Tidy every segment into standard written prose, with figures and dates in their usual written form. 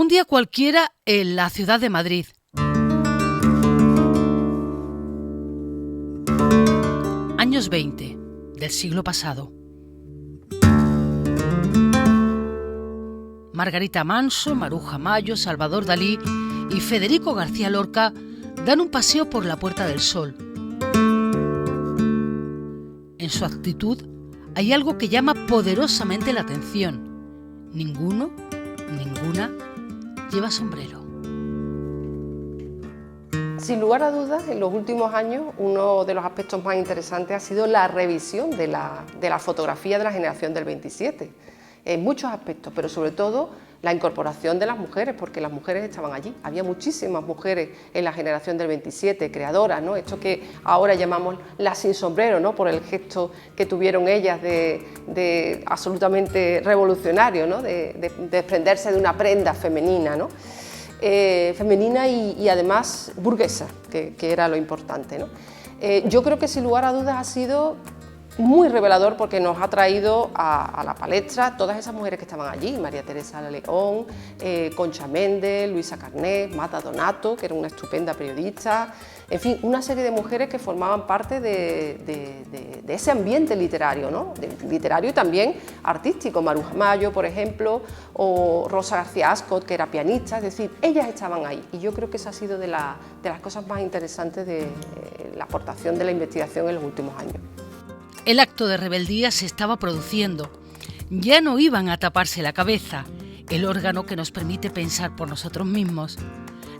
Un día cualquiera en la ciudad de Madrid. Años 20 del siglo pasado. Margarita Manso, Maruja Mayo, Salvador Dalí y Federico García Lorca dan un paseo por la Puerta del Sol. En su actitud hay algo que llama poderosamente la atención. Ninguno, ninguna, lleva sombrero. Sin lugar a dudas, en los últimos años, uno de los aspectos más interesantes ha sido la revisión de la fotografía de la generación del 27, en muchos aspectos, pero sobre todo la incorporación de las mujeres, porque las mujeres estaban allí. Había muchísimas mujeres en la generación del 27, creadoras, ¿no? Esto que ahora llamamos las sin sombrero, ¿no? Por el gesto que tuvieron ellas de absolutamente revolucionario, ¿no? De desprenderse de una prenda femenina, ¿no? Femenina y además burguesa, que era lo importante, ¿no? Yo creo que sin lugar a dudas ha sido muy revelador porque nos ha traído a la palestra todas esas mujeres que estaban allí: María Teresa León, Concha Méndez, Luisa Carné, Mata Donato, que era una estupenda periodista, en fin, una serie de mujeres que formaban parte de ese ambiente literario, ¿no? Literario y también artístico. Maruja Mayo, por ejemplo, o Rosa García Ascot, que era pianista, es decir, ellas estaban ahí, y yo creo que esa ha sido de las cosas más interesantes de la aportación de la investigación en los últimos años. El acto de rebeldía se estaba produciendo. Ya no iban a taparse la cabeza, el órgano que nos permite pensar por nosotros mismos.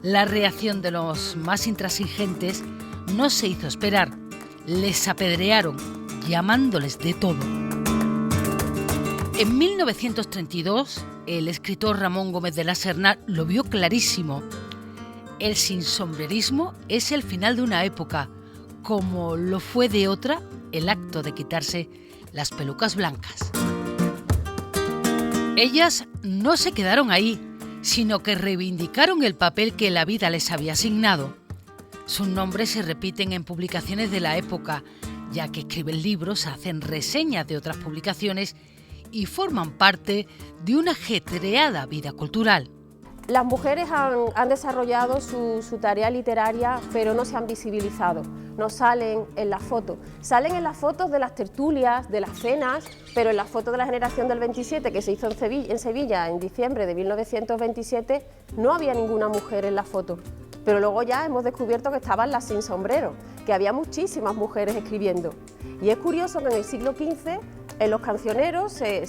La reacción de los más intransigentes no se hizo esperar. Les apedrearon, llamándoles de todo. En 1932, el escritor Ramón Gómez de la Serna lo vio clarísimo. El sinsombrerismo es el final de una época, como lo fue de otra el acto de quitarse las pelucas blancas. Ellas no se quedaron ahí, sino que reivindicaron el papel que la vida les había asignado. Sus nombres se repiten en publicaciones de la época, ya que escriben libros, hacen reseñas de otras publicaciones y forman parte de una ajetreada vida cultural. Las mujeres han desarrollado su tarea literaria, pero no se han visibilizado, no salen en las fotos. Salen en las fotos de las tertulias, de las cenas, pero en las fotos de la generación del 27, que se hizo en Sevilla en diciembre de 1927, no había ninguna mujer en la foto. Pero luego ya hemos descubierto que estaban las sin sombrero, que había muchísimas mujeres escribiendo. Y es curioso que en el siglo XV, en los cancioneros se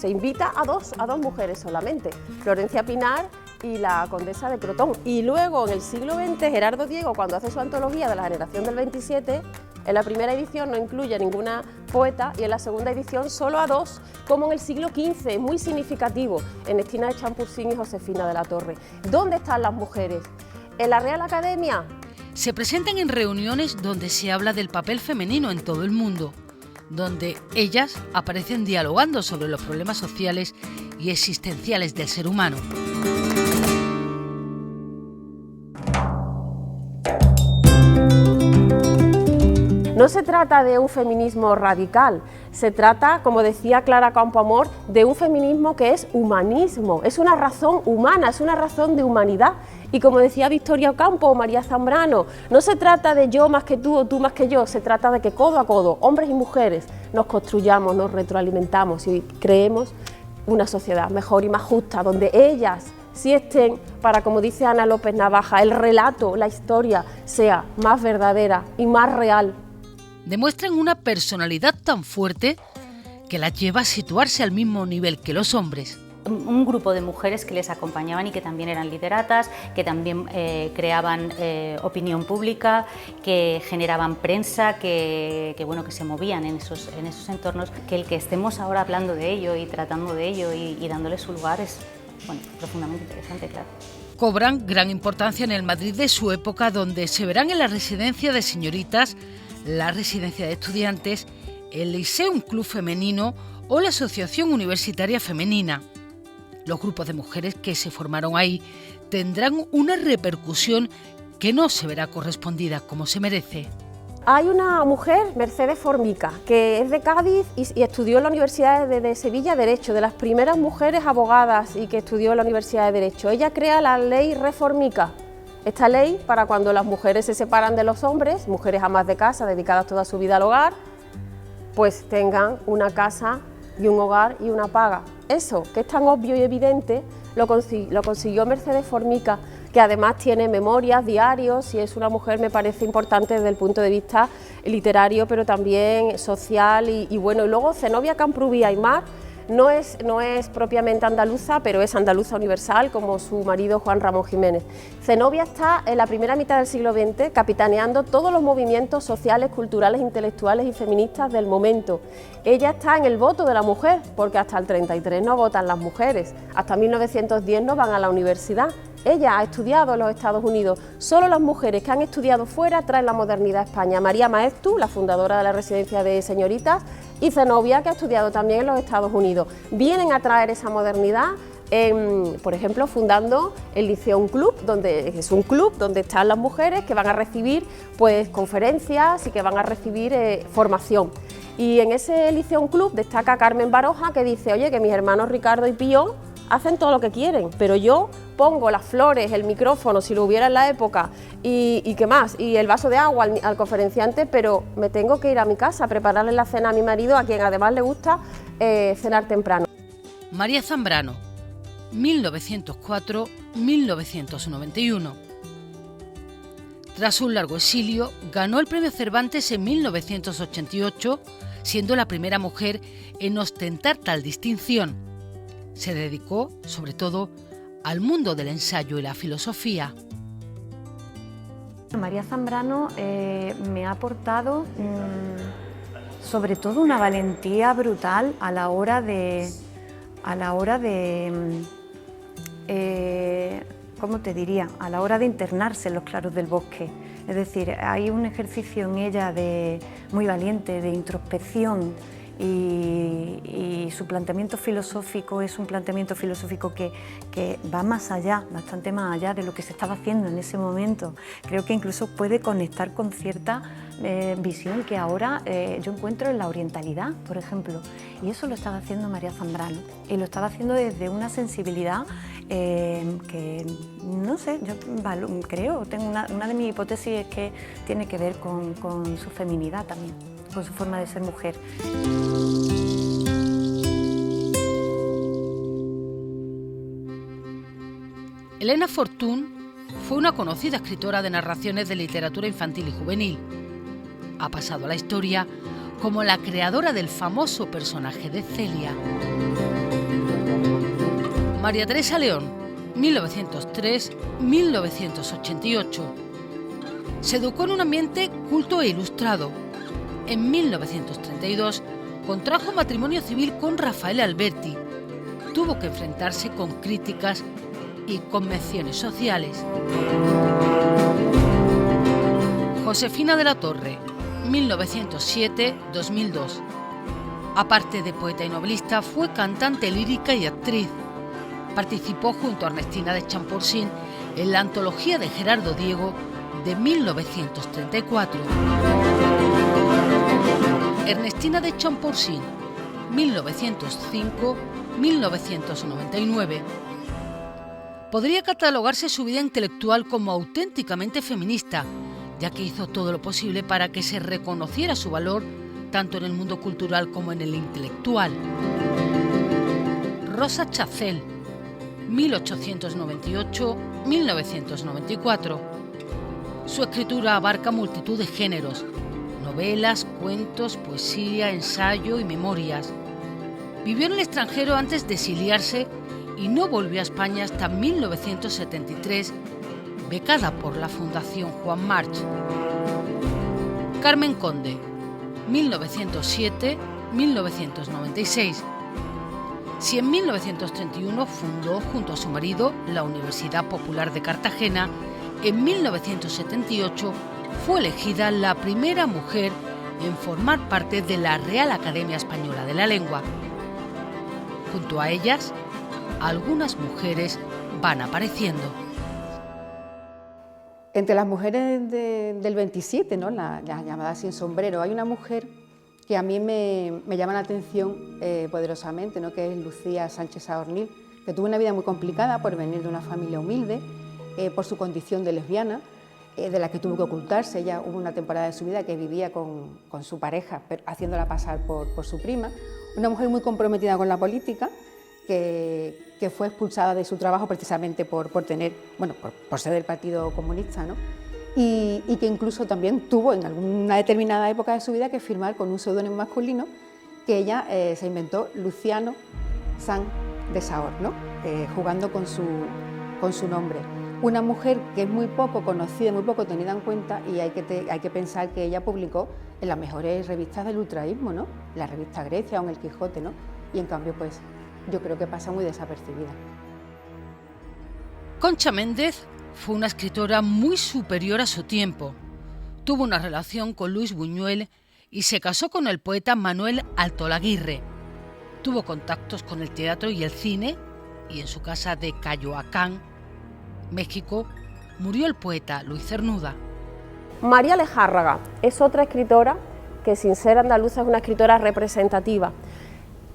invita a dos mujeres solamente, Florencia Pinar y la condesa de Crotón. Y luego en el siglo XX, Gerardo Diego, cuando hace su antología de la generación del 27, en la primera edición no incluye ninguna poeta y en la segunda edición solo a dos, como en el siglo XV, muy significativo, Ernestina de Champusín y Josefina de la Torre. ¿Dónde están las mujeres? ¿En la Real Academia? Se presentan en reuniones donde se habla del papel femenino en todo el mundo, donde ellas aparecen dialogando sobre los problemas sociales y existenciales del ser humano. No se trata de un feminismo radical, se trata, como decía Clara Campoamor, de un feminismo que es humanismo, es una razón humana, es una razón de humanidad. Y como decía Victoria Ocampo o María Zambrano, no se trata de yo más que tú o tú más que yo, se trata de que codo a codo, hombres y mujeres, nos construyamos, nos retroalimentamos y creemos una sociedad mejor y más justa, donde ellas sí estén para, como dice Ana López Navaja, el relato, la historia sea más verdadera y más real. Demuestran una personalidad tan fuerte que las lleva a situarse al mismo nivel que los hombres. Un grupo de mujeres que les acompañaban y que también eran literatas, que también creaban opinión pública, que generaban prensa, que se movían en esos entornos, que el que estemos ahora hablando de ello y tratando de ello y dándole su lugar es profundamente interesante, claro. Cobran gran importancia en el Madrid de su época, donde se verán en la residencia de señoritas, la residencia de estudiantes, el Lyceum Club Femenino o la Asociación Universitaria Femenina. Los grupos de mujeres que se formaron ahí tendrán una repercusión que no se verá correspondida como se merece. Hay una mujer, Mercedes Formica, que es de Cádiz y estudió en la Universidad de Sevilla Derecho, de las primeras mujeres abogadas y que estudió en la Universidad de Derecho. Ella crea la ley Reformica. Esta ley para cuando las mujeres se separan de los hombres, mujeres amas de casa dedicadas toda su vida al hogar, pues tengan una casa y un hogar y una paga. Eso, que es tan obvio y evidente, lo consiguió Mercedes Formica, que además tiene memorias, diarios, y es una mujer, me parece importante desde el punto de vista literario, pero también social y bueno. Y luego Zenobia Camprubí Aymar no es propiamente andaluza, pero es andaluza universal, como su marido Juan Ramón Jiménez. Zenobia está en la primera mitad del siglo XX capitaneando todos los movimientos sociales, culturales, intelectuales y feministas del momento. Ella está en el voto de la mujer, porque hasta el 33 no votan las mujeres, hasta 1910 no van a la universidad. Ella ha estudiado en los Estados Unidos. Solo las mujeres que han estudiado fuera traen la modernidad a España. María Maeztu, la fundadora de la residencia de señoritas, y Zenobia, que ha estudiado también en los Estados Unidos. Vienen a traer esa modernidad, por ejemplo, fundando el Liceum Club, donde es un club donde están las mujeres que van a recibir pues conferencias y que van a recibir formación. Y en ese Liceum Club destaca Carmen Baroja, que dice: oye, que mis hermanos Ricardo y Pío hacen todo lo que quieren, pero yo pongo las flores, el micrófono, si lo hubiera en la época, y qué más, y el vaso de agua al conferenciante, pero me tengo que ir a mi casa a prepararle la cena a mi marido, a quien además le gusta cenar temprano. María Zambrano, 1904-1991. Tras un largo exilio, ganó el Premio Cervantes en 1988, siendo la primera mujer en ostentar tal distinción. Se dedicó, sobre todo, al mundo del ensayo y la filosofía. María Zambrano me ha aportado sobre todo una valentía brutal a la hora de ¿cómo te diría? A la hora de internarse en los claros del bosque. Es decir, hay un ejercicio en ella muy valiente de introspección, y su planteamiento filosófico es un planteamiento filosófico que va más allá, bastante más allá de lo que se estaba haciendo en ese momento. Creo que incluso puede conectar con cierta visión que ahora yo encuentro en la orientalidad, por ejemplo, y eso lo estaba haciendo María Zambrano, y lo estaba haciendo desde una sensibilidad que, no sé, yo creo, tengo una de mis hipótesis es que tiene que ver con su feminidad también, con su forma de ser mujer. Elena Fortún fue una conocida escritora de narraciones de literatura infantil y juvenil. Ha pasado a la historia como la creadora del famoso personaje de Celia. María Teresa León, 1903-1988. Se educó en un ambiente culto e ilustrado. En 1932 contrajo matrimonio civil con Rafael Alberti. Tuvo que enfrentarse con críticas y convenciones sociales. Josefina de la Torre, 1907-2002. Aparte de poeta y novelista, fue cantante lírica y actriz. Participó junto a Ernestina de Champforsin en la antología de Gerardo Diego de 1934. Ernestina de Champforsin, 1905-1999. Podría catalogarse su vida intelectual como auténticamente feminista, ya que hizo todo lo posible para que se reconociera su valor tanto en el mundo cultural como en el intelectual. Rosa Chacel, 1898-1994. Su escritura abarca multitud de géneros: novelas, cuentos, poesía, ensayo y memorias. Vivió en el extranjero antes de exiliarse y no volvió a España hasta 1973, becada por la Fundación Juan March. Carmen Conde, 1907-1996. Si en 1931 fundó junto a su marido la Universidad Popular de Cartagena, en 1978 fue elegida la primera mujer en formar parte de la Real Academia Española de la Lengua. Junto a ellas, algunas mujeres van apareciendo. Entre las mujeres del 27, ¿no? las llamadas sin sombrero, hay una mujer que a mí me llama la atención poderosamente, ¿no? Que es Lucía Sánchez Saornil, que tuvo una vida muy complicada por venir de una familia humilde, por su condición de lesbiana, de la que tuvo que ocultarse. Ella hubo una temporada de su vida que vivía con su pareja, pero haciéndola pasar por su prima. Una mujer muy comprometida con la política, que fue expulsada de su trabajo precisamente por ser del Partido Comunista, ¿no? Y que incluso también tuvo en alguna determinada época de su vida que firmar con un seudónimo masculino que ella se inventó, Luciano San de Saor, ¿no? Jugando con su nombre. Una mujer que es muy poco conocida, muy poco tenida en cuenta, y hay que pensar que ella publicó en las mejores revistas del ultraísmo, ¿no? La revista Grecia o en El Quijote, ¿no? Y en cambio, pues, yo creo que pasa muy desapercibida. Concha Méndez fue una escritora muy superior a su tiempo. Tuvo una relación con Luis Buñuel y se casó con el poeta Manuel Altolaguirre. Tuvo contactos con el teatro y el cine, y en su casa de Coyoacán, México, murió el poeta Luis Cernuda. María Lejárraga es otra escritora que, sin ser andaluza, es una escritora representativa.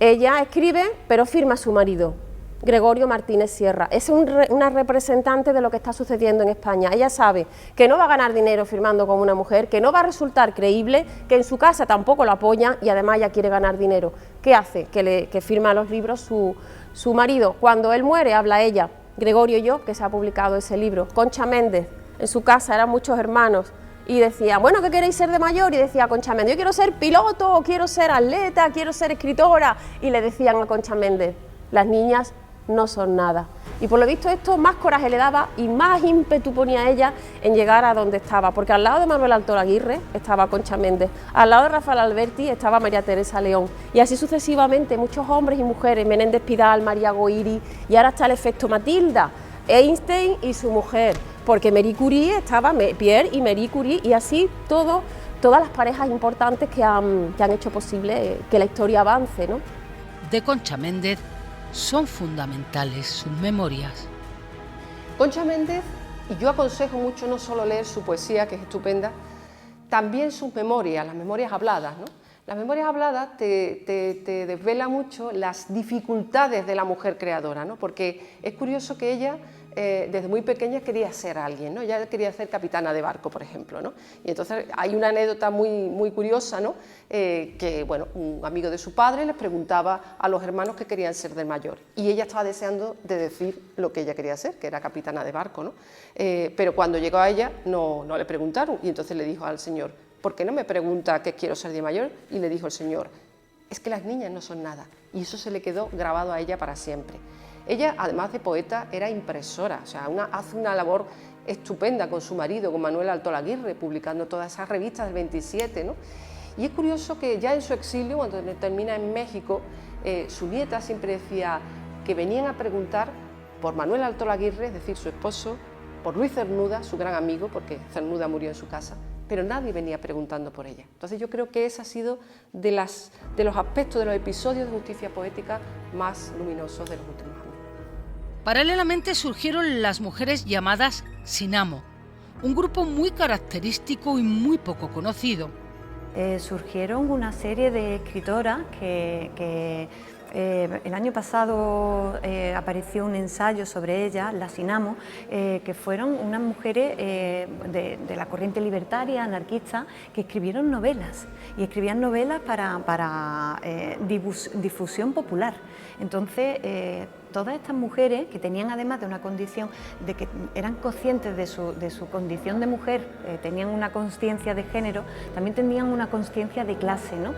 Ella escribe, pero firma a su marido, Gregorio Martínez Sierra. Es una representante de lo que está sucediendo en España. Ella sabe que no va a ganar dinero firmando con una mujer, que no va a resultar creíble, que en su casa tampoco la apoyan y además ella quiere ganar dinero. ¿Qué hace? Que firma los libros su marido. Cuando él muere, habla ella, Gregorio y yo, que se ha publicado ese libro. Concha Méndez, en su casa eran muchos hermanos, y decía, bueno, ¿qué queréis ser de mayor? Y decía Concha Méndez, yo quiero ser piloto, o quiero ser atleta, quiero ser escritora. Y le decían a Concha Méndez, las niñas no son nada. Y por lo visto esto más coraje le daba y más ímpetu ponía ella en llegar a donde estaba, porque al lado de Manuel Altolaguirre estaba Concha Méndez, al lado de Rafael Alberti estaba María Teresa León, y así sucesivamente muchos hombres y mujeres, Menéndez Pidal, María Goiri, y ahora está el efecto Matilda, Einstein y su mujer, porque Marie Curie estaba, Pierre y Marie Curie, y así todas las parejas importantes que han hecho posible que la historia avance, ¿no? De Concha Méndez son fundamentales sus memorias. Concha Méndez, y yo aconsejo mucho no solo leer su poesía, que es estupenda, también sus memorias, las memorias habladas, ¿no? Las memorias habladas te desvelan mucho las dificultades de la mujer creadora, ¿no? Porque es curioso que ella desde muy pequeña quería ser alguien, ¿no? Ella quería ser capitana de barco, por ejemplo, ¿no? Y entonces hay una anécdota muy curiosa, ¿no? Que bueno, un amigo de su padre les preguntaba a los hermanos qué querían ser de mayor, y ella estaba deseando de decir lo que ella quería ser, que era capitana de barco, ¿no? Pero cuando llegó a ella no le preguntaron, y entonces le dijo al señor, ¿por qué no me pregunta qué quiero ser de mayor? Y le dijo el señor, es que las niñas no son nada, y eso se le quedó grabado a ella para siempre. Ella, además de poeta, era impresora, o sea, hace una labor estupenda con su marido, con Manuel Altolaguirre, publicando todas esas revistas del 27, ¿no? Y es curioso que ya en su exilio, cuando termina en México, su nieta siempre decía que venían a preguntar por Manuel Altolaguirre, es decir, su esposo, por Luis Cernuda, su gran amigo, porque Cernuda murió en su casa, pero nadie venía preguntando por ella. Entonces yo creo que ese ha sido de los aspectos, de los episodios de justicia poética más luminosos de los últimos años. Paralelamente surgieron las mujeres llamadas Sin Amo, un grupo muy característico y muy poco conocido. Surgieron una serie de escritoras que el año pasado apareció un ensayo sobre ellas, las Sin Amo, que fueron unas mujeres de la corriente libertaria, anarquista, que escribieron novelas, y escribían novelas para difusión popular. Entonces, todas estas mujeres, que tenían además de una condición, de que eran conscientes de su condición de mujer, tenían una consciencia de género, también tenían una consciencia de clase, ¿no?